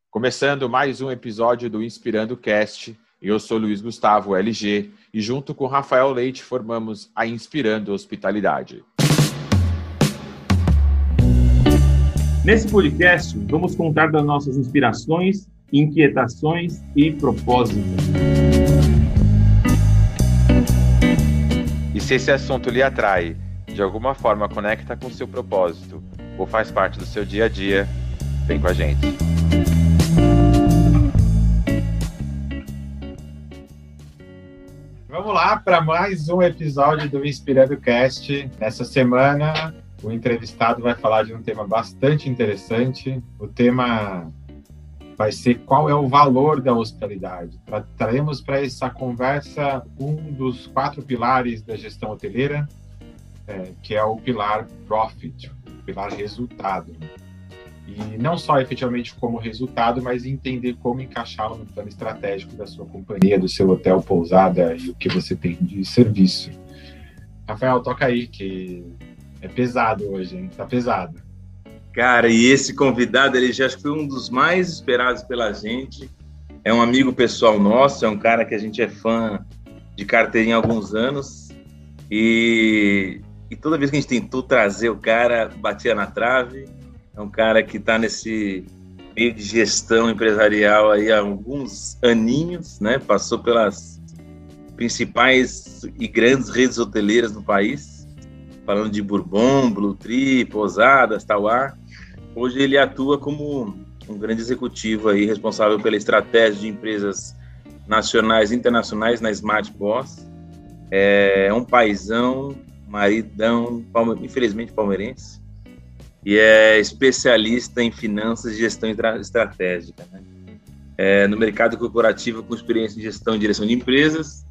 Começando mais um episódio do Inspirando Cast, eu sou Luiz Gustavo, LG, e junto com Rafael Leite formamos a Inspirando Hospitalidade. Nesse podcast, vamos contar das nossas inspirações, inquietações e propósitos. E se esse assunto lhe atrai, de alguma forma conecta com o seu propósito ou faz parte do seu dia a dia, vem com a gente. Vamos lá para mais um episódio do Inspirando Cast. Nessa semana, o entrevistado vai falar de um tema bastante interessante. O tema vai ser qual é o valor da hospitalidade. Traremos para essa conversa um dos 4 pilares da gestão hoteleira, que é o pilar Profit, o pilar resultado. E não só efetivamente como resultado, mas entender como encaixá-lo no plano estratégico da sua companhia, do seu hotel, pousada e o que você tem de serviço. Rafael, toca aí, que é pesado hoje, hein? Tá pesado. Cara, e esse convidado, ele já foi um dos mais esperados pela gente. É um amigo pessoal nosso, é um cara que a gente é fã de carteirinha há alguns anos. E toda vez que a gente tentou trazer o cara, batia na trave. É um cara que está nesse meio de gestão empresarial aí há alguns aninhos, né? Passou pelas principais e grandes redes hoteleiras no país, falando de Bourbon, Blue Tree, Pousadas, Tauá. Hoje ele atua como um grande executivo aí, responsável pela estratégia de empresas nacionais e internacionais na Smart Boss. É um paizão, maridão, infelizmente palmeirense. E é especialista em finanças e gestão estratégica, né? No mercado corporativo, com experiência em gestão e direção de empresas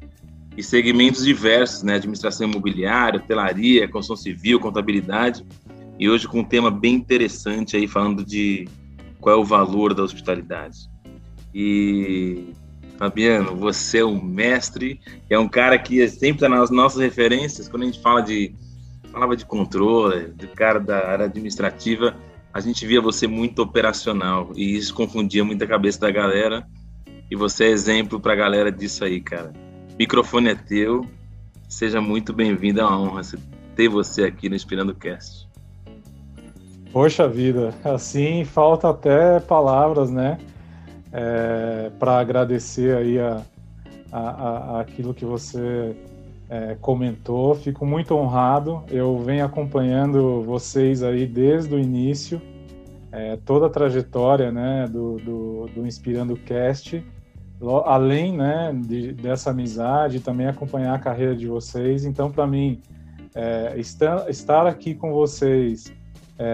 e segmentos diversos, né? Administração imobiliária, hotelaria, construção civil, contabilidade. E hoje com um tema bem interessante aí, falando de qual é o valor da hospitalidade. E, Fabiano, você é um mestre, é um cara que sempre está nas nossas referências. Quando a gente falava de controle, do cara da área administrativa, a gente via você muito operacional e isso confundia muito a cabeça da galera, e você é exemplo para a galera disso aí, cara. O microfone é teu, seja muito bem-vindo, é uma honra ter você aqui no Inspirando Cast. Poxa vida, assim falta até palavras, né, para agradecer aí aquilo que você comentou. Fico muito honrado. Eu venho acompanhando vocês aí desde o início, toda a trajetória, né, do Inspirando Cast, além, né, dessa amizade, também acompanhar a carreira de vocês. Então, para mim, estar aqui com vocês,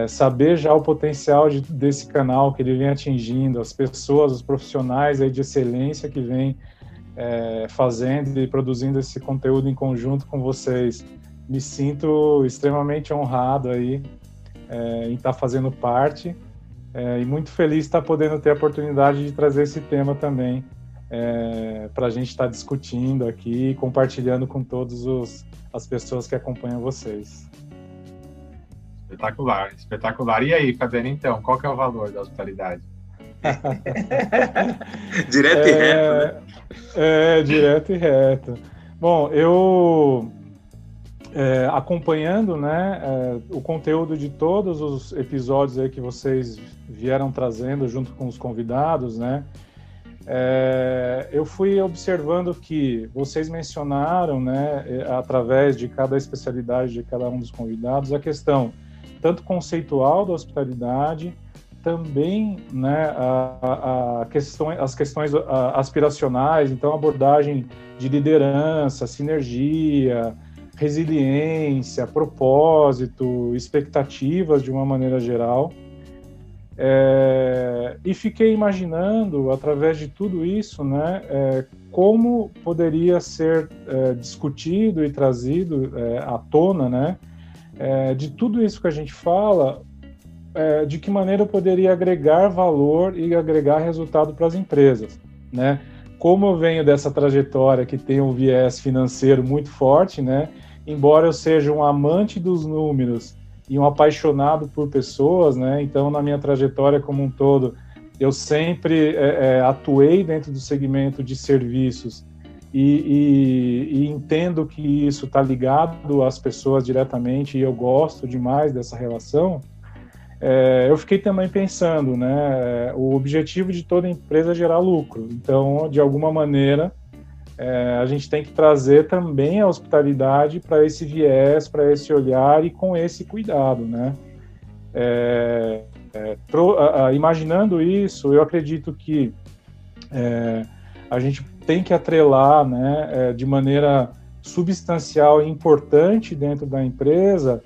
saber já o potencial desse canal que ele vem atingindo, as pessoas, os profissionais aí de excelência que vem fazendo e produzindo esse conteúdo em conjunto com vocês. Me sinto extremamente honrado aí em estar fazendo parte, e muito feliz de estar podendo ter a oportunidade de trazer esse tema também para a gente estar discutindo aqui e compartilhando com todas as pessoas que acompanham vocês. Espetacular, espetacular. E aí, Fabiano, então, qual que é o valor da hospitalidade? Direto e reto, né? Direto e reto. Bom, eu acompanhando, né, o conteúdo de todos os episódios aí que vocês vieram trazendo junto com os convidados, né, eu fui observando que vocês mencionaram, né, através de cada especialidade de cada um dos convidados, a questão tanto conceitual da hospitalidade, também, né, as questões aspiracionais, então abordagem de liderança, sinergia, resiliência, propósito, expectativas de uma maneira geral. E fiquei imaginando, através de tudo isso, né, como poderia ser discutido e trazido à tona, né, de tudo isso que a gente fala, de que maneira eu poderia agregar valor e agregar resultado para as empresas, né? Como eu venho dessa trajetória que tem um viés financeiro muito forte, né? Embora eu seja um amante dos números e um apaixonado por pessoas, né? Então, na minha trajetória como um todo, eu sempre atuei dentro do segmento de serviços e entendo que isso está ligado às pessoas diretamente e eu gosto demais dessa relação, eu fiquei também pensando, né, o objetivo de toda empresa é gerar lucro. Então, de alguma maneira, a gente tem que trazer também a hospitalidade para esse viés, para esse olhar e com esse cuidado, né? Imaginando isso, eu acredito que a gente tem que atrelar, né, de maneira substancial e importante dentro da empresa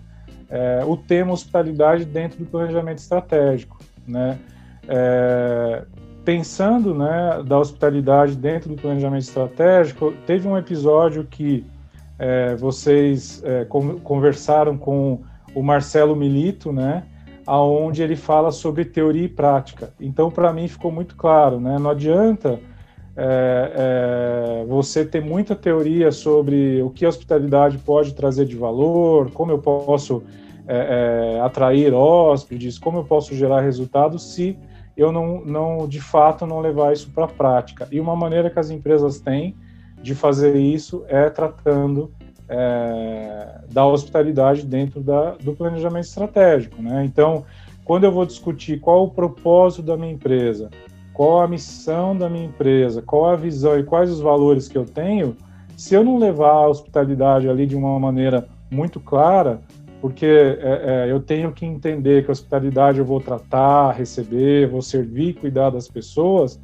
o tema hospitalidade dentro do planejamento estratégico, né? Pensando, né, da hospitalidade dentro do planejamento estratégico, teve um episódio que vocês conversaram com o Marcelo Milito, né, aonde ele fala sobre teoria e prática. Então, para mim, ficou muito claro, né? Não adianta você ter muita teoria sobre o que a hospitalidade pode trazer de valor, como eu posso atrair hóspedes, como eu posso gerar resultados, se eu não de fato não levar isso para a prática. E uma maneira que as empresas têm de fazer isso é tratando da hospitalidade dentro do planejamento estratégico, né? Então, quando eu vou discutir qual o propósito da minha empresa, qual a missão da minha empresa, qual a visão e quais os valores que eu tenho, se eu não levar a hospitalidade ali de uma maneira muito clara, porque eu tenho que entender que a hospitalidade eu vou tratar, receber, vou servir, cuidar das pessoas,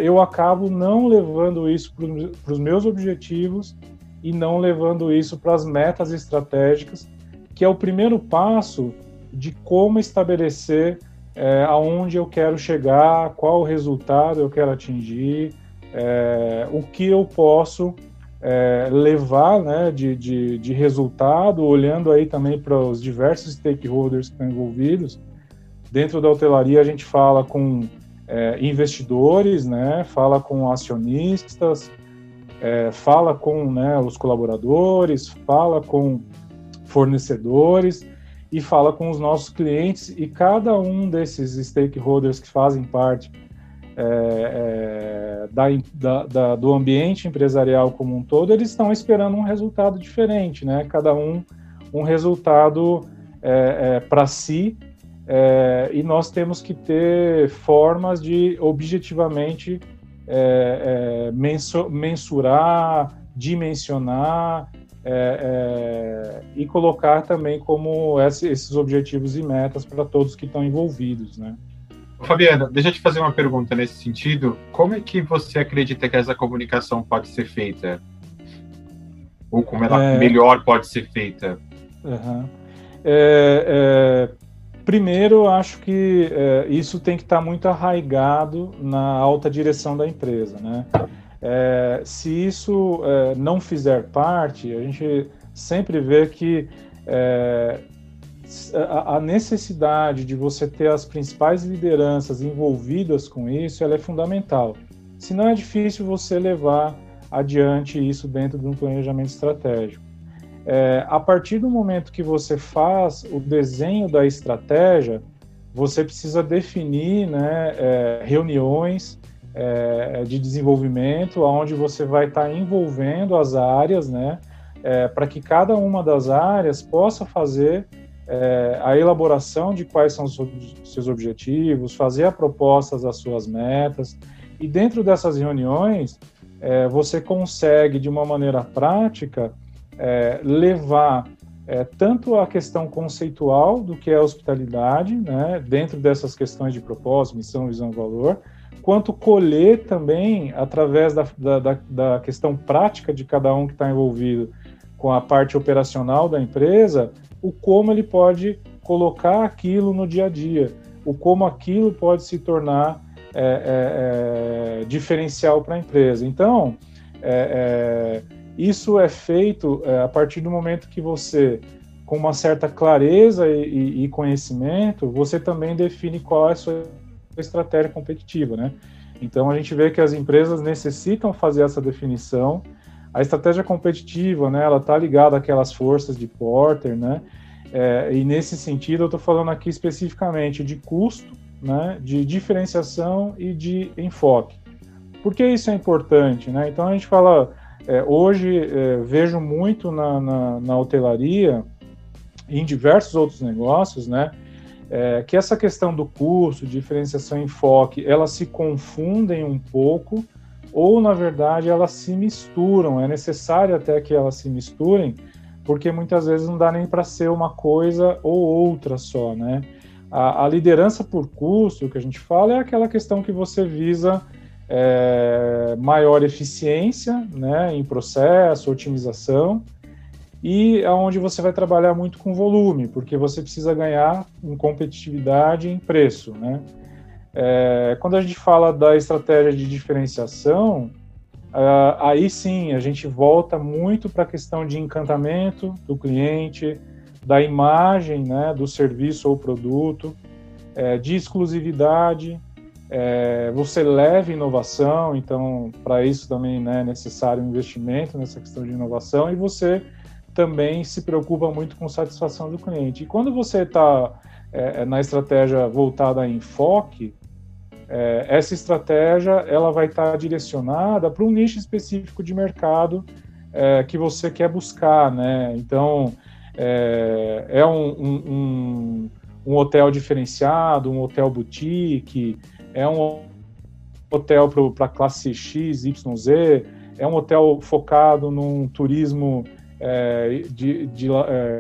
eu acabo não levando isso para os meus objetivos e não levando isso para as metas estratégicas, que é o primeiro passo de como estabelecer aonde eu quero chegar, qual o resultado eu quero atingir, o que eu posso levar, né, de resultado, olhando aí também para os diversos stakeholders que estão envolvidos. Dentro da hotelaria a gente fala com investidores, né, fala com acionistas, fala com, né, os colaboradores, fala com fornecedores e fala com os nossos clientes, e cada um desses stakeholders que fazem parte do ambiente empresarial como um todo, eles estão esperando um resultado diferente, né? Cada um resultado para si, e nós temos que ter formas de objetivamente mensurar, dimensionar e colocar também como esses objetivos e metas para todos que estão envolvidos, né? Fabiana, deixa eu te fazer uma pergunta nesse sentido. Como é que você acredita que essa comunicação pode ser feita? Ou como ela melhor pode ser feita? Primeiro, eu acho que isso tem que estar muito arraigado na alta direção da empresa, né? Se isso não fizer parte, a gente sempre vê que a necessidade de você ter as principais lideranças envolvidas com isso, ela é fundamental. Senão é difícil você levar adiante isso dentro de um planejamento estratégico. A partir do momento que você faz o desenho da estratégia, você precisa definir, né, reuniões de desenvolvimento, onde você vai estar envolvendo as áreas, né, para que cada uma das áreas possa fazer a elaboração de quais são os seus objetivos, fazer a proposta das suas metas, e dentro dessas reuniões você consegue, de uma maneira prática, levar tanto a questão conceitual do que é a hospitalidade, né, dentro dessas questões de propósito, missão, visão e valor, quanto colher também, através da questão prática de cada um que está envolvido com a parte operacional da empresa, o como ele pode colocar aquilo no dia a dia, o como aquilo pode se tornar diferencial para a empresa. Então, isso é feito a partir do momento que você, com uma certa clareza e conhecimento, você também define qual é a sua estratégia competitiva, né? Então, a gente vê que as empresas necessitam fazer essa definição. A estratégia competitiva, né, ela está ligada àquelas forças de Porter, né? E nesse sentido, eu estou falando aqui especificamente de custo, né, de diferenciação e de enfoque. Por que isso é importante, né? Então a gente fala, hoje vejo muito na hotelaria e em diversos outros negócios, né, que essa questão do custo, diferenciação e enfoque, elas se confundem um pouco, ou na verdade elas se misturam. É necessário até que elas se misturem, porque muitas vezes não dá nem para ser uma coisa ou outra só, né? A liderança por custo, que a gente fala, é aquela questão que você visa maior eficiência, né, em processo, otimização, e aonde você vai trabalhar muito com volume, porque você precisa ganhar em competitividade e em preço, né? Quando a gente fala da estratégia de diferenciação, aí sim a gente volta muito para a questão de encantamento do cliente, da imagem, né, do serviço ou produto, de exclusividade. Você leva inovação, então para isso também, né, é necessário um investimento nessa questão de inovação, e você também se preocupa muito com satisfação do cliente. E quando você está na estratégia voltada a enfoque, essa estratégia ela vai estar direcionada para um nicho específico de mercado que você quer buscar, né? Então, um hotel diferenciado, um hotel boutique, é um hotel para classe X, Y, Z, é um hotel focado num turismo de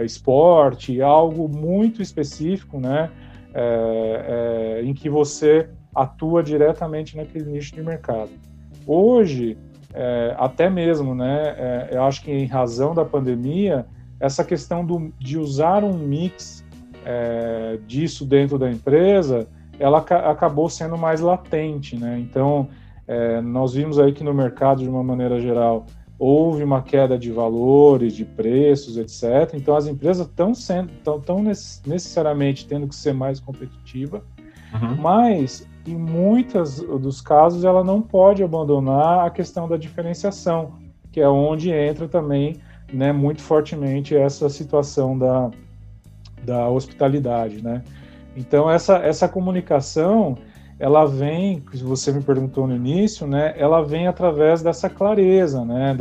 esporte, algo muito específico, né? Em que você atua diretamente naquele nicho de mercado. Hoje, até mesmo, né, eu acho que em razão da pandemia, essa questão de usar um mix disso dentro da empresa, ela acabou sendo mais latente, né? Então, nós vimos aí que no mercado, de uma maneira geral, houve uma queda de valores, de preços, etc. Então, as empresas estão necessariamente tendo que ser mais competitivas, mas, em muitos dos casos, ela não pode abandonar a questão da diferenciação, que é onde entra também, né, muito fortemente essa situação da hospitalidade, né? Então, essa comunicação, ela vem, que você me perguntou no início, né, ela vem através dessa clareza, né,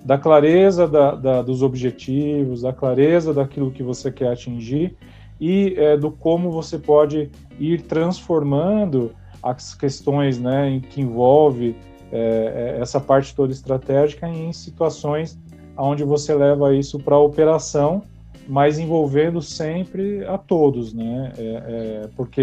da clareza dos objetivos, da clareza daquilo que você quer atingir e do como você pode ir transformando as questões, né, que envolve essa parte toda estratégica em situações onde você leva isso para a operação, mas envolvendo sempre a todos, né, porque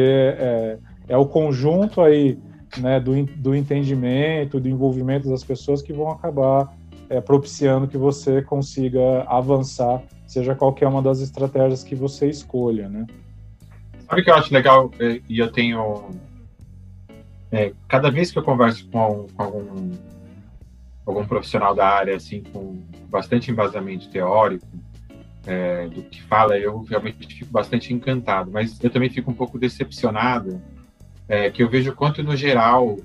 é o conjunto aí, né, do entendimento, do envolvimento das pessoas que vão acabar propiciando que você consiga avançar, seja qualquer uma das estratégias que você escolha, né? Sabe o que eu acho legal? E eu tenho... cada vez que eu converso com algum profissional da área, assim, com bastante embasamento teórico, do que fala, eu realmente fico bastante encantado, mas eu também fico um pouco decepcionado, que eu vejo quanto, no geral,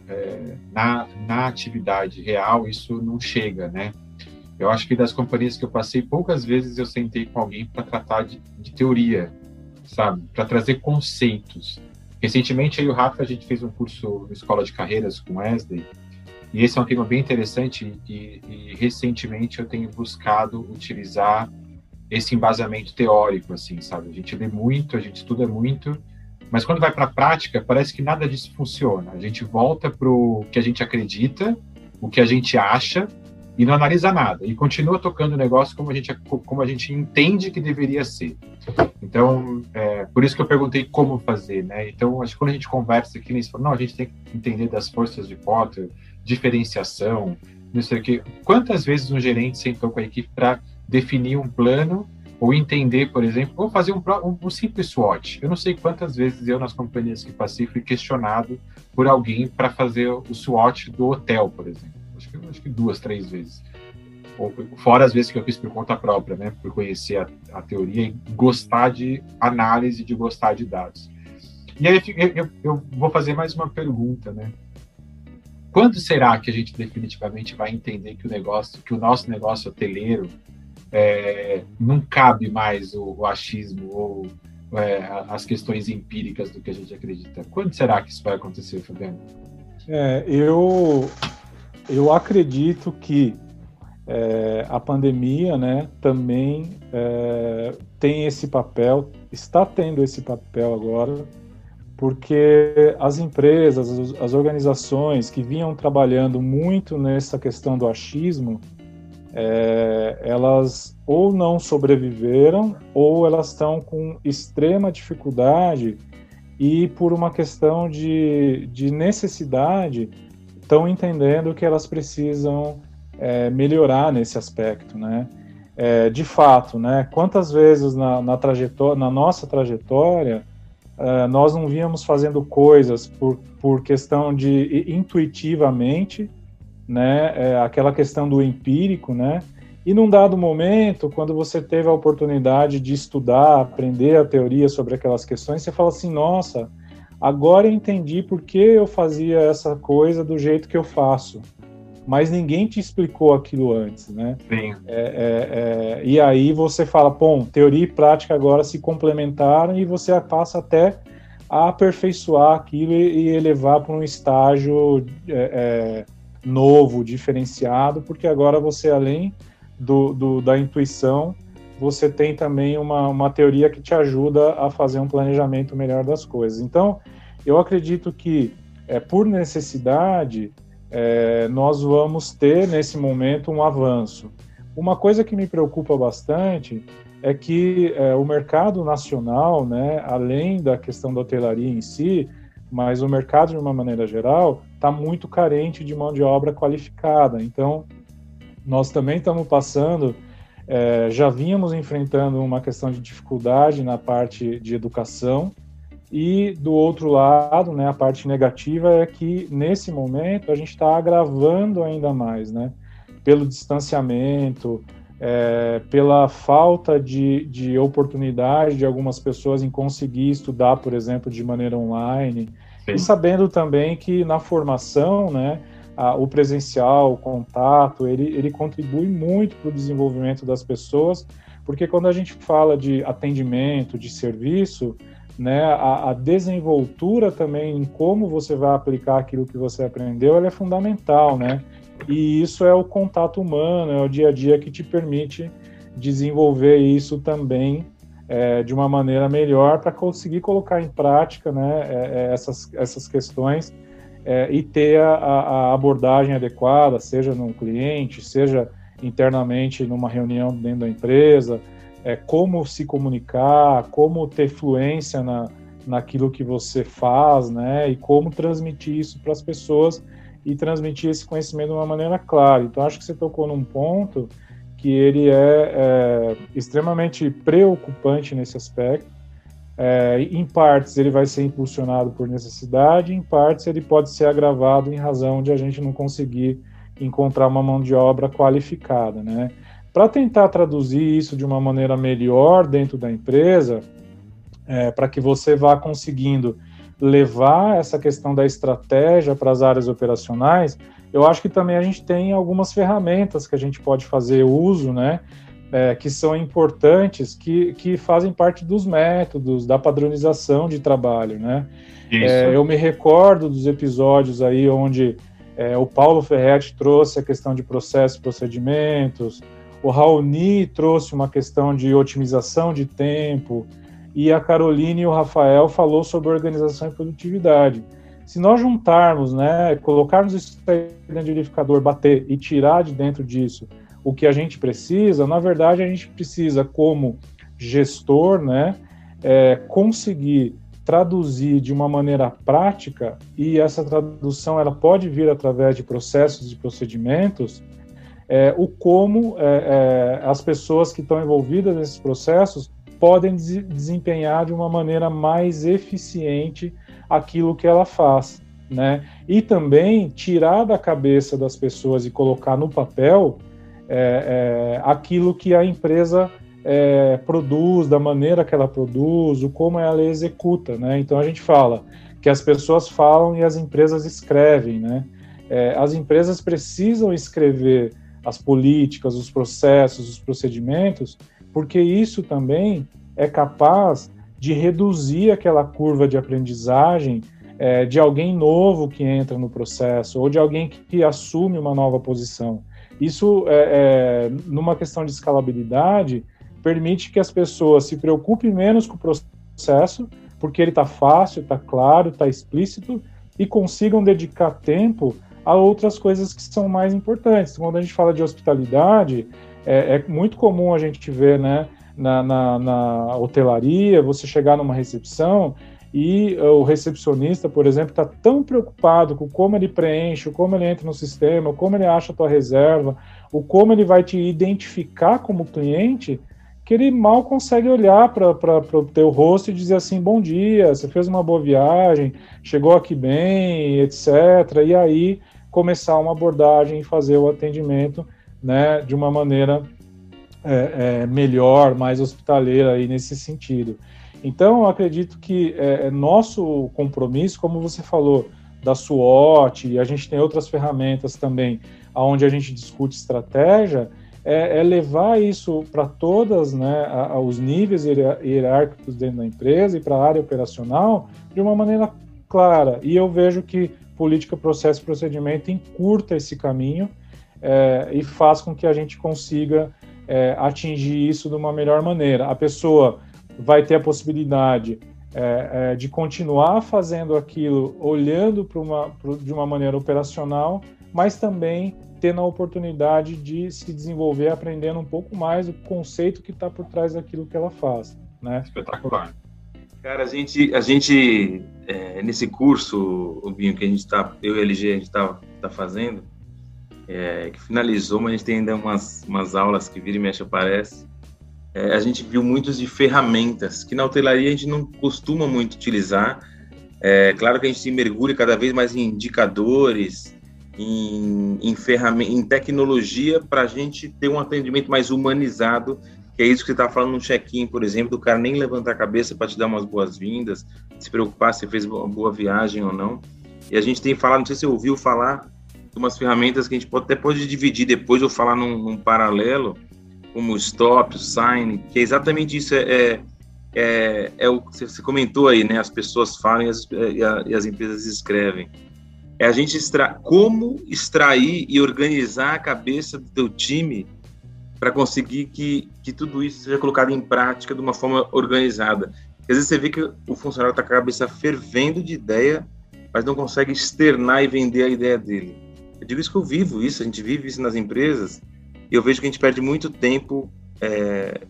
na atividade real, isso não chega, né? Eu acho que das companhias que eu passei, poucas vezes eu sentei com alguém para tratar de teoria, sabe? Para trazer conceitos. Recentemente, eu e o Rafa, a gente fez um curso na Escola de Carreiras com Wesley, e esse é um tema bem interessante, e recentemente eu tenho buscado utilizar esse embasamento teórico, assim, sabe? A gente lê muito, a gente estuda muito, mas quando vai para a prática, parece que nada disso funciona. A gente volta para o que a gente acredita, o que a gente acha, e não analisa nada. E continua tocando o negócio como a gente entende que deveria ser. Então, por isso que eu perguntei como fazer, né? Então, acho que quando a gente conversa aqui, a gente tem que entender das forças de Potter, diferenciação, não sei o quê. Quantas vezes um gerente sentou com a equipe para definir um plano, ou entender, por exemplo, ou fazer um simples SWOT. Eu não sei quantas vezes eu, nas companhias que passei, fui questionado por alguém para fazer o SWOT do hotel, por exemplo. Acho que 2, 3 vezes. Fora as vezes que eu fiz por conta própria, né? Por conhecer a teoria e gostar de análise, de gostar de dados. E aí eu vou fazer mais uma pergunta, né? Quando será que a gente definitivamente vai entender que o nosso negócio hoteleiro não cabe mais o achismo, ou as questões empíricas do que a gente acredita. Quando será que isso vai acontecer, Fabiano? Eu acredito que a pandemia, né, também tem esse papel, está tendo esse papel agora, porque as empresas, as organizações que vinham trabalhando muito nessa questão do achismo, elas ou não sobreviveram ou elas estão com extrema dificuldade e por uma questão de necessidade estão entendendo que elas precisam melhorar nesse aspecto, né? De fato, né? Quantas vezes na nossa trajetória nós não víamos fazendo coisas por questão de intuitivamente, né? Aquela questão do empírico, né? E num dado momento, quando você teve a oportunidade de estudar, aprender a teoria sobre aquelas questões, você fala assim, nossa, agora eu entendi por que eu fazia essa coisa do jeito que eu faço. Mas ninguém te explicou aquilo antes, né? Sim. E aí você fala, bom, teoria e prática agora se complementaram e você passa até a aperfeiçoar aquilo e elevar para um estágio novo, diferenciado, porque agora você, além da intuição, você tem também uma teoria que te ajuda a fazer um planejamento melhor das coisas. Então, eu acredito que, por necessidade, nós vamos ter, nesse momento, um avanço. Uma coisa que me preocupa bastante é que o mercado nacional, né, além da questão da hotelaria em si, mas o mercado, de uma maneira geral, está muito carente de mão de obra qualificada. Então, nós também estamos passando, já vínhamos enfrentando uma questão de dificuldade na parte de educação, e do outro lado, né, a parte negativa é que, nesse momento, a gente está agravando ainda mais, né, pelo distanciamento, pela falta de oportunidade de algumas pessoas em conseguir estudar, por exemplo, de maneira online. Sim. E sabendo também que na formação, né, o presencial, o contato, ele contribui muito para o desenvolvimento das pessoas, porque quando a gente fala de atendimento, de serviço, né, a desenvoltura também em como você vai aplicar aquilo que você aprendeu, ela é fundamental, né? E isso é o contato humano, é o dia a dia que te permite desenvolver isso também de uma maneira melhor para conseguir colocar em prática, né, essas questões e ter a abordagem adequada, seja no cliente, seja internamente numa reunião dentro da empresa, como se comunicar, como ter fluência naquilo que você faz, né, e como transmitir isso para as pessoas e transmitir esse conhecimento de uma maneira clara. Então, acho que você tocou num ponto que ele é extremamente preocupante nesse aspecto. Em partes, ele vai ser impulsionado por necessidade, em partes, ele pode ser agravado em razão de a gente não conseguir encontrar uma mão de obra qualificada, né? Para tentar traduzir isso de uma maneira melhor dentro da empresa, para que você vá conseguindo levar essa questão da estratégia para as áreas operacionais, eu acho que também a gente tem algumas ferramentas que a gente pode fazer uso, né, que são importantes, que fazem parte dos métodos, da padronização de trabalho, né? Eu me recordo dos episódios aí onde o Paulo Ferretti trouxe a questão de processos e procedimentos, o Raoni trouxe uma questão de otimização de tempo, e a Caroline e o Rafael falou sobre organização e produtividade. Se nós juntarmos, né, colocarmos isso dentro do liquidificador, bater e tirar de dentro disso o que a gente precisa, na verdade a gente precisa, como gestor, né, conseguir traduzir de uma maneira prática, e essa tradução ela pode vir através de processos e procedimentos, o como as pessoas que estão envolvidas nesses processos podem desempenhar de uma maneira mais eficiente aquilo que ela faz, né? E também tirar da cabeça das pessoas e colocar no papel aquilo que a empresa produz, da maneira que ela produz, o como ela executa, né? Então a gente fala que as pessoas falam e as empresas escrevem, né? As empresas precisam escrever as políticas, os processos, os procedimentos, porque isso também é capaz de reduzir aquela curva de aprendizagem de alguém novo que entra no processo, ou de alguém que assume uma nova posição. Isso, numa questão de escalabilidade, permite que as pessoas se preocupem menos com o processo, porque ele está fácil, está claro, está explícito, e consigam dedicar tempo a outras coisas que são mais importantes. Quando a gente fala de hospitalidade, é muito comum a gente ver, né, na hotelaria, você chegar numa recepção e o recepcionista, por exemplo, está tão preocupado com como ele preenche, como ele entra no sistema, como ele acha a tua reserva, o como ele vai te identificar como cliente, que ele mal consegue olhar para o teu rosto e dizer assim, bom dia, você fez uma boa viagem, chegou aqui bem, etc. E aí começar uma abordagem e fazer o atendimento, né, de uma maneira melhor, mais hospitaleira aí nesse sentido. Então, eu acredito que nosso compromisso, como você falou, da SWOT, e a gente tem outras ferramentas também, onde a gente discute estratégia, levar isso para todas, né, os níveis hierárquicos dentro da empresa e para a área operacional de uma maneira clara. E eu vejo que política, processo e procedimento encurta esse caminho e faz com que a gente consiga atingir isso de uma melhor maneira. A pessoa vai ter a possibilidade de continuar fazendo aquilo, olhando de uma maneira operacional, mas também tendo a oportunidade de se desenvolver, aprendendo um pouco mais o conceito que está por trás daquilo que ela faz, né? Espetacular. Cara, a gente nesse curso, o Binho, que a gente eu e a LG, a gente tá fazendo, que finalizou, mas a gente tem ainda umas aulas que vira e mexe aparece. A gente viu muitos de ferramentas que na hotelaria a gente não costuma muito utilizar. Claro que a gente se mergulha cada vez mais em indicadores, em tecnologia, para a gente ter um atendimento mais humanizado, que é isso que você está falando no check-in, por exemplo, do cara nem levantar a cabeça para te dar umas boas-vindas, se preocupar se fez uma boa viagem ou não. E a gente tem falado, não sei se você ouviu falar, de umas ferramentas que a gente pode dividir depois ou falar num paralelo, como o Stop, o Sign, que é exatamente isso, o que você comentou aí, né? As pessoas falam e as empresas escrevem. A gente como extrair e organizar a cabeça do teu time para conseguir que tudo isso seja colocado em prática de uma forma organizada. Às vezes você vê que o funcionário está com a cabeça fervendo de ideia, mas não consegue externar e vender a ideia dele. Eu digo isso que eu vivo isso, a gente vive isso nas empresas, e eu vejo que a gente perde muito tempo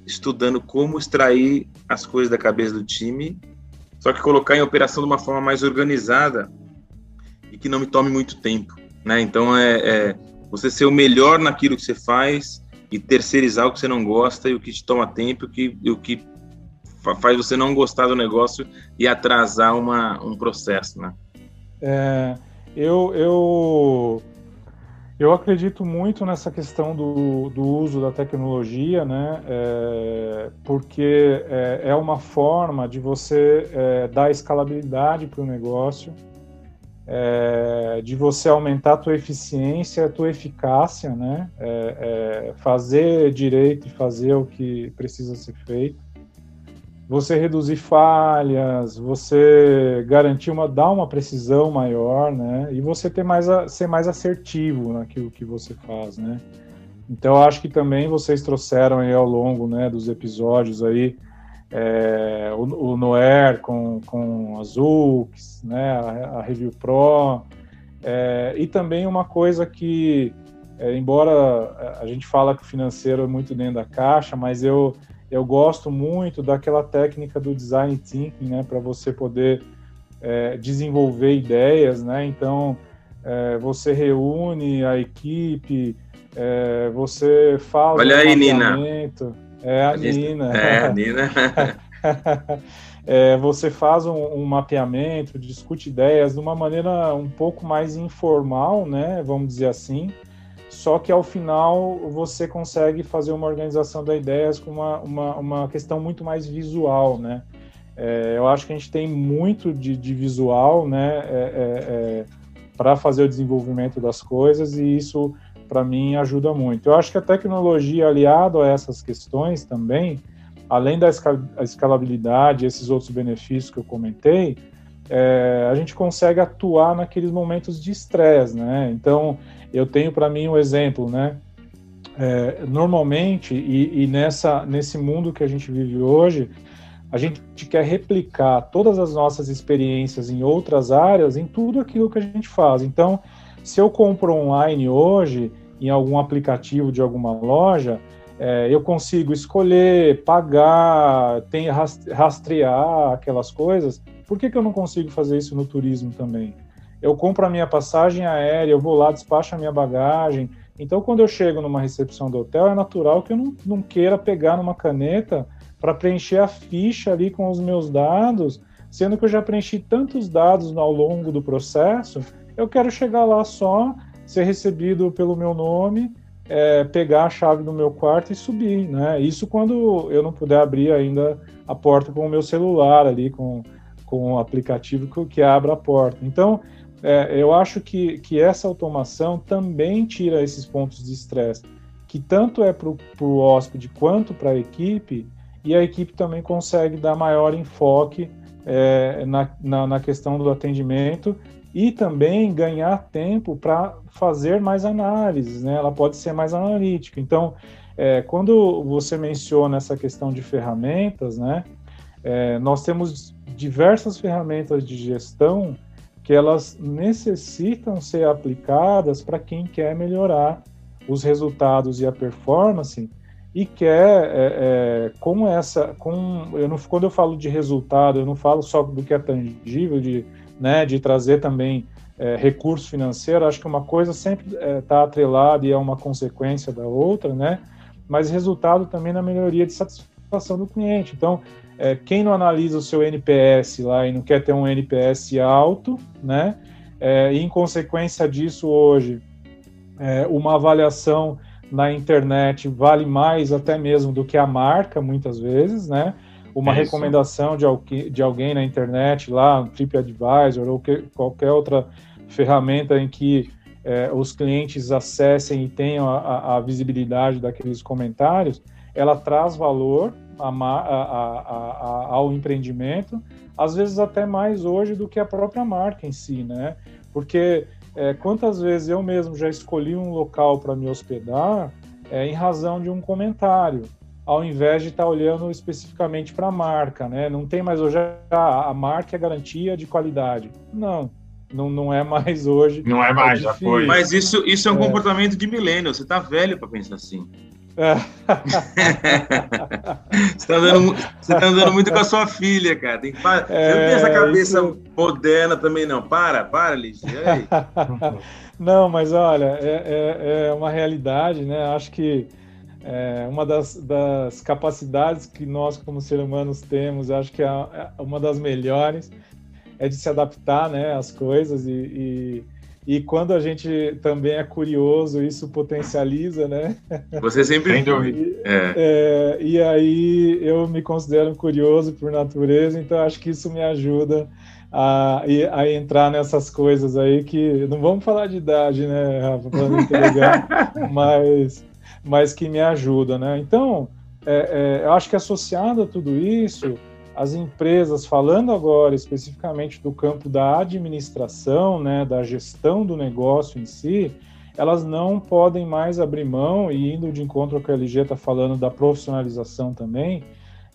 estudando como extrair as coisas da cabeça do time, só que colocar em operação de uma forma mais organizada e que não me tome muito tempo, né? Então, você ser o melhor naquilo que você faz e terceirizar o que você não gosta e o que te toma tempo e o que faz você não gostar do negócio e atrasar um processo, né? Eu acredito muito nessa questão do uso da tecnologia, né? Porque é uma forma de você dar escalabilidade para o negócio, de você aumentar a tua eficiência, a tua eficácia, né? Fazer direito e fazer o que precisa ser feito. Você reduzir falhas, você garantir dar uma precisão maior, né? E você ser mais assertivo naquilo que você faz, né? Então, acho que também vocês trouxeram aí ao longo, né, dos episódios aí, o Noer com a Zux, né, a Review Pro, e também uma coisa que, embora a gente fala que o financeiro é muito dentro da caixa, mas eu gosto muito daquela técnica do design thinking, né, para você poder desenvolver ideias, né? Então, você reúne a equipe, você faz Olha aí, mapeamento. Nina. A Nina. Você faz um mapeamento, discute ideias de uma maneira um pouco mais informal, né? Vamos dizer assim. Só que ao final você consegue fazer uma organização das ideias com uma questão muito mais visual, né? Eu acho que a gente tem muito de visual, né? Para fazer o desenvolvimento das coisas, e isso para mim ajuda muito. Eu acho que a tecnologia aliada a essas questões também além da escalabilidade, esses outros benefícios que eu comentei, a gente consegue atuar naqueles momentos de estresse, né? Então, eu tenho para mim um exemplo, né? Normalmente, nesse mundo que a gente vive hoje, a gente quer replicar todas as nossas experiências em outras áreas, em tudo aquilo que a gente faz. Então, se eu compro online hoje, em algum aplicativo de alguma loja, eu consigo escolher, pagar, rastrear aquelas coisas. Por que eu não consigo fazer isso no turismo também? Eu compro a minha passagem aérea, eu vou lá, despacho a minha bagagem. Então, quando eu chego numa recepção do hotel, é natural que eu não queira pegar numa caneta para preencher a ficha ali com os meus dados, sendo que eu já preenchi tantos dados ao longo do processo, eu quero chegar lá só, ser recebido pelo meu nome, pegar a chave do meu quarto e subir, né? Isso quando eu não puder abrir ainda a porta com o meu celular ali, com o aplicativo que abre a porta. Então, eu acho que essa automação também tira esses pontos de estresse, que tanto é para o hóspede quanto para a equipe, e a equipe também consegue dar maior enfoque na questão do atendimento e também ganhar tempo para fazer mais análises, né? Ela pode ser mais analítica. Então, quando você menciona essa questão de ferramentas, né? Nós temos diversas ferramentas de gestão que elas necessitam ser aplicadas para quem quer melhorar os resultados e a performance e quer, quando eu falo de resultado, eu não falo só do que é tangível, de trazer também recurso financeiro. Acho que uma coisa sempre está atrelada e é uma consequência da outra, né? Mas resultado também na melhoria de satisfação do cliente. Então, quem não analisa o seu NPS lá e não quer ter um NPS alto, né? E em consequência disso hoje, uma avaliação na internet vale mais até mesmo do que a marca, muitas vezes, né? Uma recomendação de alguém na internet, lá no TripAdvisor ou qualquer outra ferramenta em que os clientes acessem e tenham a visibilidade daqueles comentários, ela traz valor ao empreendimento, às vezes até mais hoje do que a própria marca em si, né? Porque quantas vezes eu mesmo já escolhi um local para me hospedar em razão de um comentário, ao invés de estar olhando especificamente para a marca, né? Não tem mais hoje a marca é garantia de qualidade. Não é mais hoje. Não é mais, já foi. Mas isso é um comportamento de milênio. Você está velho para pensar assim. Você tá andando muito com a sua filha, cara. Você não tem essa cabeça moderna também, não. Para, Liz. Não, mas olha, é uma realidade, né? Acho que uma das capacidades que nós, como seres humanos, temos, acho que uma das melhores é de se adaptar, né, às coisas e quando a gente também é curioso, isso potencializa, né? Você sempre... E aí eu me considero curioso por natureza, então acho que isso me ajuda a entrar nessas coisas aí que... Não vamos falar de idade, né, Rafa, para não entregar, mas que me ajuda, né? Então, eu acho que associado a tudo isso, as empresas, falando agora especificamente do campo da administração, né, da gestão do negócio em si, elas não podem mais abrir mão, e indo de encontro ao que a LG está falando da profissionalização também,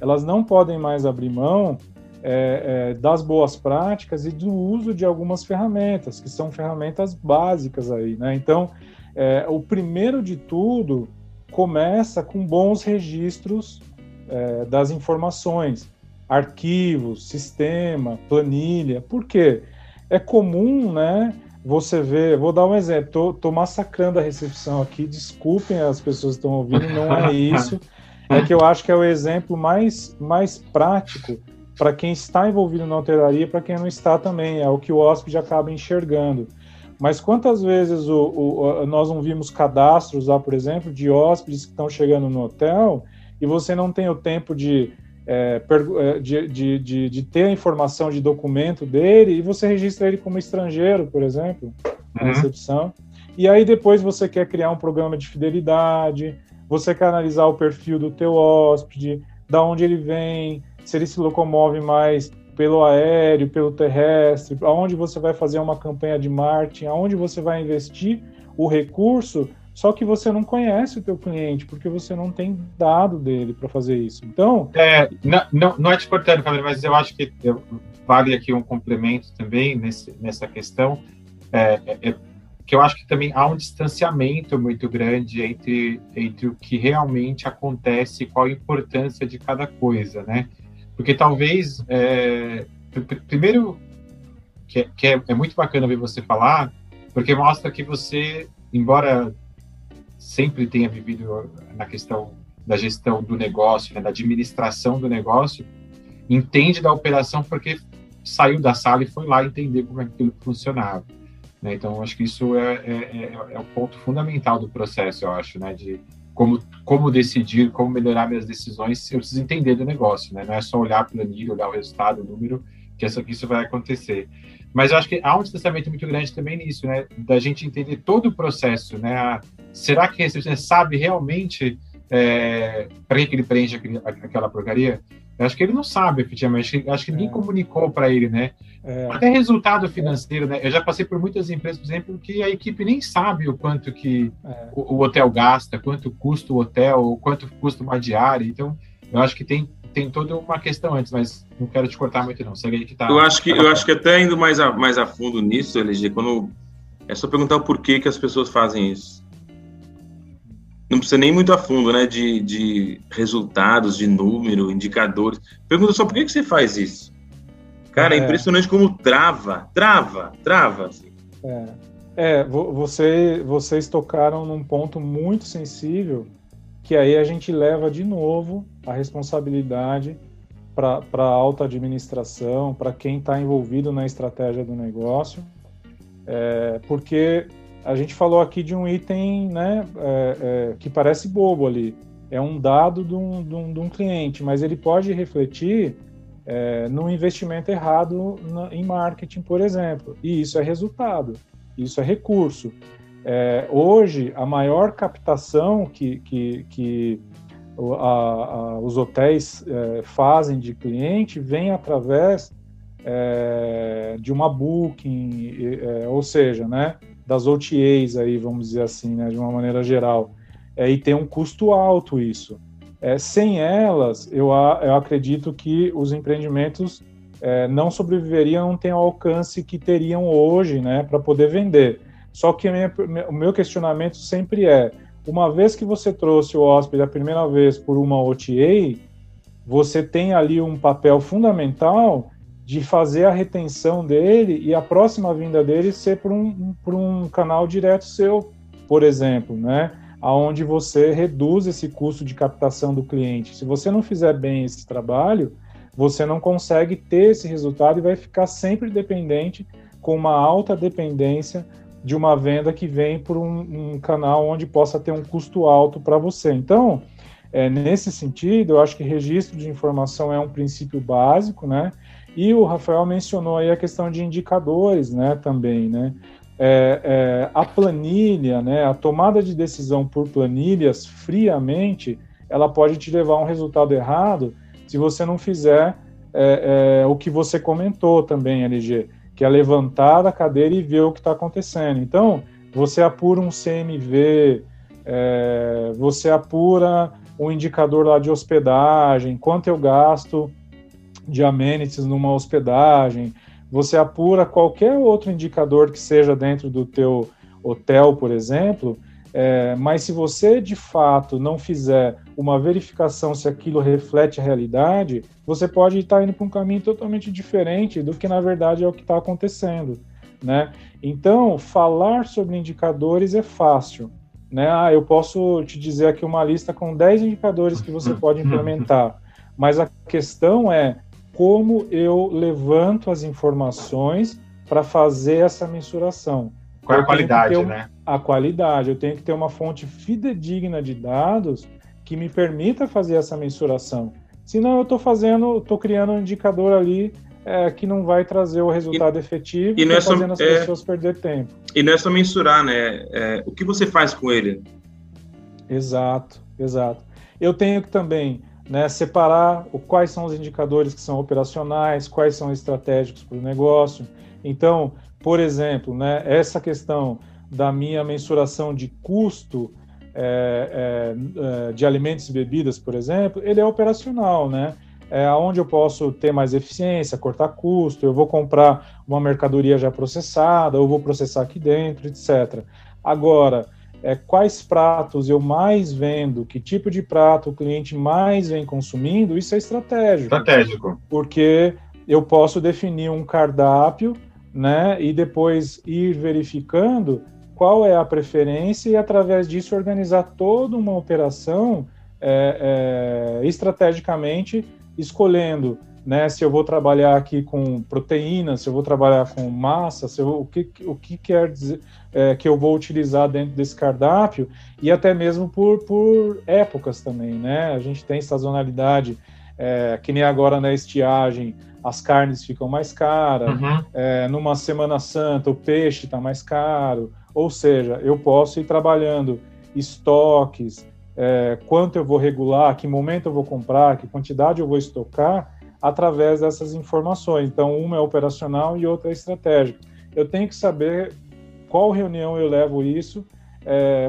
elas não podem mais abrir mão das boas práticas e do uso de algumas ferramentas, que são ferramentas básicas aí, né? Então, o primeiro de tudo começa com bons registros das informações, arquivos, sistema, planilha. Por quê? É comum, né, você ver... Vou dar um exemplo. Tô massacrando a recepção aqui. Desculpem as pessoas que estão ouvindo, não é isso. É que eu acho que é o exemplo mais prático para quem está envolvido na hotelaria, para quem não está também. É o que o hóspede acaba enxergando. Mas quantas vezes nós não vimos cadastros lá, por exemplo, de hóspedes que estão chegando no hotel e você não tem o tempo de ter a informação de documento dele e você registra ele como estrangeiro, por exemplo, na recepção. E aí depois você quer criar um programa de fidelidade, você quer analisar o perfil do teu hóspede, da onde ele vem, se ele se locomove mais pelo aéreo, pelo terrestre, aonde você vai fazer uma campanha de marketing, aonde você vai investir o recurso, só que você não conhece o teu cliente, porque você não tem dado dele para fazer isso. Então... Não é te cortando, Fabrício, mas eu acho que vale aqui um complemento também nessa questão, que eu acho que também há um distanciamento muito grande entre o que realmente acontece e qual a importância de cada coisa, né? Porque talvez, primeiro, que é muito bacana ouvir você falar, porque mostra que você, embora sempre tenha vivido na questão da gestão do negócio, né, da administração do negócio, entende da operação porque saiu da sala e foi lá entender como aquilo funcionava. Né? Então, acho que isso é o ponto fundamental do processo, eu acho, né, de como decidir, como melhorar minhas decisões, eu preciso entender do negócio, né? Não é só olhar a planilha, olhar o resultado, o número, que isso vai acontecer. Mas eu acho que há um distanciamento muito grande também nisso, né? Da gente entender todo o processo, né? Será que a recepcionista sabe realmente para que ele preenche aquela porcaria? Eu acho que ele não sabe, efetivamente. Acho que ninguém comunicou para ele, né? Até resultado financeiro, né? Eu já passei por muitas empresas, por exemplo, que a equipe nem sabe o quanto que o hotel gasta, quanto custa o hotel, quanto custa uma diária. Então, eu acho que tem toda uma questão antes, mas não quero te cortar muito, não. Segue aí que tá. Eu acho que até indo mais a fundo nisso, LG, quando é só perguntar o porquê que as pessoas fazem isso. Não precisa nem muito a fundo, né? De resultados, de número, indicadores. Pergunta só por que você faz isso. Cara, é impressionante como trava. Assim. Vocês tocaram num ponto muito sensível, que aí a gente leva de novo a responsabilidade para a alta administração, para quem está envolvido na estratégia do negócio, porque a gente falou aqui de um item, né, que parece bobo ali, é um dado de um cliente, mas ele pode refletir no investimento errado em marketing, por exemplo, e isso é resultado, isso é recurso. Hoje, a maior captação que os hotéis fazem de cliente vem através de uma booking, ou seja, né, das OTAs, aí, vamos dizer assim, né, de uma maneira geral, e tem um custo alto isso. Sem elas, eu acredito que os empreendimentos não sobreviveriam, não têm o alcance que teriam hoje, né, para poder vender. Só que o meu questionamento sempre uma vez que você trouxe o hóspede a primeira vez por uma OTA, você tem ali um papel fundamental de fazer a retenção dele e a próxima vinda dele ser por um canal direto seu, por exemplo, né? Onde você reduz esse custo de captação do cliente. Se você não fizer bem esse trabalho, você não consegue ter esse resultado e vai ficar sempre dependente, com uma alta dependência de uma venda que vem por um canal onde possa ter um custo alto para você. Então, nesse sentido, eu acho que registro de informação é um princípio básico, né? E o Rafael mencionou aí a questão de indicadores, né, também, né? A planilha, né, a tomada de decisão por planilhas friamente, ela pode te levar a um resultado errado se você não fizer o que você comentou também, LG, que é levantar da cadeira e ver o que está acontecendo. Então, você apura um CMV, você apura um indicador lá de hospedagem, quanto eu gasto de amenities numa hospedagem, você apura qualquer outro indicador que seja dentro do teu hotel, por exemplo, mas se você de fato não fizer uma verificação se aquilo reflete a realidade, você pode estar indo para um caminho totalmente diferente do que na verdade é o que está acontecendo, né? Então, falar sobre indicadores é fácil, né? Eu posso te dizer aqui uma lista com 10 indicadores que você pode implementar, mas a questão é como eu levanto as informações para fazer essa mensuração. Qual é a qualidade, né? A qualidade. Eu tenho que ter uma fonte fidedigna de dados que me permita fazer essa mensuração. Senão eu estou criando um indicador ali que não vai trazer o resultado efetivo e fazendo as pessoas perder tempo. E não é só mensurar, né? O que você faz com ele? Exato. Eu tenho que também né, separar quais são os indicadores que são operacionais, quais são estratégicos para o negócio. Então, por exemplo, né, essa questão da minha mensuração de custo de alimentos e bebidas, por exemplo, ele é operacional, né? Onde eu posso ter mais eficiência, cortar custo, eu vou comprar uma mercadoria já processada, eu vou processar aqui dentro, etc. Agora, quais pratos eu mais vendo, que tipo de prato o cliente mais vem consumindo, isso é estratégico. Estratégico. Porque eu posso definir um cardápio, né, e depois ir verificando qual é a preferência e, através disso, organizar toda uma operação estrategicamente, escolhendo, né, se eu vou trabalhar aqui com proteína, se eu vou trabalhar com massa, o que quer dizer que eu vou utilizar dentro desse cardápio, e até mesmo por épocas também, né? A gente tem sazonalidade, que nem agora na estiagem, as carnes ficam mais caras, numa Semana Santa o peixe está mais caro, ou seja, eu posso ir trabalhando estoques, quanto eu vou regular, que momento eu vou comprar, que quantidade eu vou estocar, através dessas informações. Então, uma é operacional e outra é estratégica. Eu tenho que saber qual reunião eu levo isso,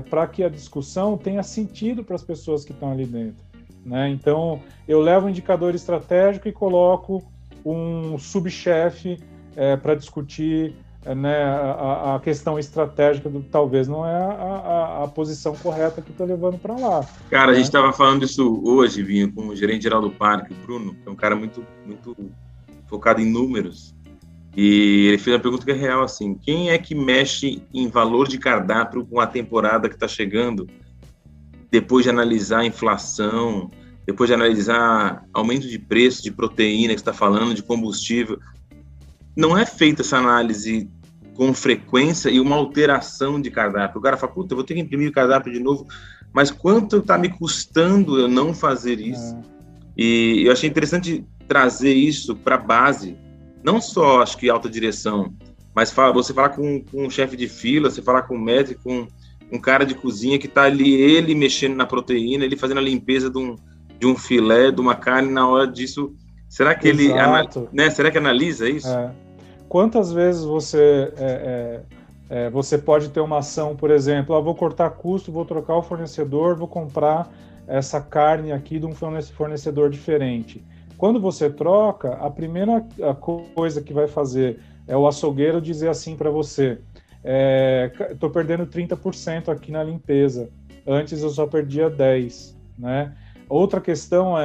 para que a discussão tenha sentido para as pessoas que estão ali dentro, né? Então, eu levo um indicador estratégico e coloco um subchefe para discutir, né, a questão estratégica, talvez não é a posição correta que estou levando para lá. Cara, né? A gente estava falando isso hoje, Vinho, com o gerente geral do parque, o Bruno, que é um cara muito, muito focado em números, e ele fez uma pergunta que é real, assim: quem é que mexe em valor de cardápio com a temporada que está chegando, depois de analisar a inflação, depois de analisar aumento de preço de proteína que você está falando, de combustível? Não é feita essa análise com frequência e uma alteração de cardápio. O cara fala, puta, eu vou ter que imprimir o cardápio de novo, mas quanto está me custando eu não fazer isso? E eu achei interessante trazer isso para a base, não só, acho que, alta direção, mas você falar com um chefe de fila, você falar com um médico, com um cara de cozinha que está ali, ele mexendo na proteína, ele fazendo a limpeza de um filé, de uma carne, na hora disso. Será que será que analisa isso? Quantas vezes você pode ter uma ação, por exemplo, vou cortar custo, vou trocar o fornecedor, vou comprar essa carne aqui de um fornecedor diferente. Quando você troca, a primeira coisa que vai fazer é o açougueiro dizer assim para você: estou perdendo 30% aqui na limpeza, antes eu só perdia 10%, né? Outra questão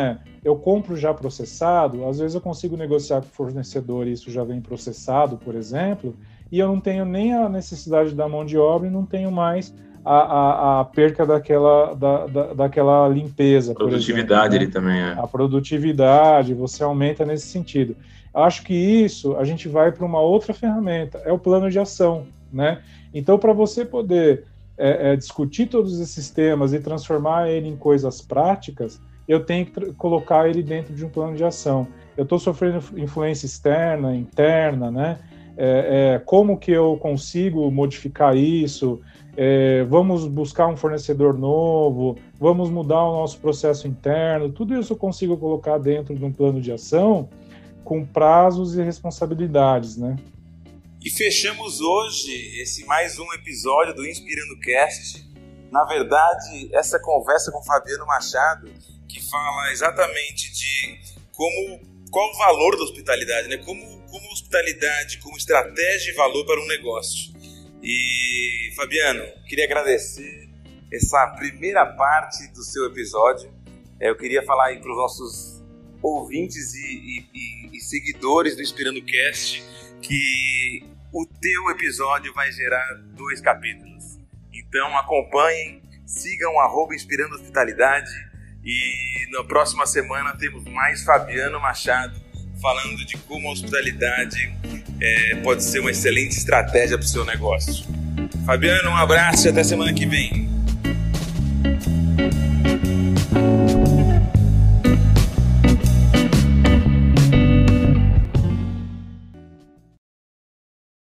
eu compro já processado, às vezes eu consigo negociar com o fornecedor e isso já vem processado, por exemplo, e eu não tenho nem a necessidade da mão de obra e não tenho mais a perca daquela limpeza. Produtividade, por exemplo, né? ele também A produtividade, você aumenta nesse sentido. Eu acho que isso, a gente vai para uma outra ferramenta, é o plano de ação, né? Então, para você poder discutir todos esses temas e transformar ele em coisas práticas, eu tenho que colocar ele dentro de um plano de ação. Eu estou sofrendo influência externa, interna, né? Como que eu consigo modificar isso? Vamos buscar um fornecedor novo, vamos mudar o nosso processo interno, tudo isso eu consigo colocar dentro de um plano de ação com prazos e responsabilidades, né? E fechamos hoje esse mais um episódio do Inspirando Cast. Na verdade, essa conversa com Fabiano Machado, que fala exatamente de qual o valor da hospitalidade, né? Como hospitalidade, como estratégia e valor para um negócio. E, Fabiano, queria agradecer essa primeira parte do seu episódio. Eu queria falar aí para os nossos ouvintes e seguidores do Inspirando Cast que o teu episódio vai gerar 2 capítulos. Então acompanhem, sigam @Inspirando Hospitalidade, e na próxima semana temos mais Fabiano Machado falando de como a hospitalidade pode ser uma excelente estratégia para o seu negócio. Fabiano, um abraço e até semana que vem.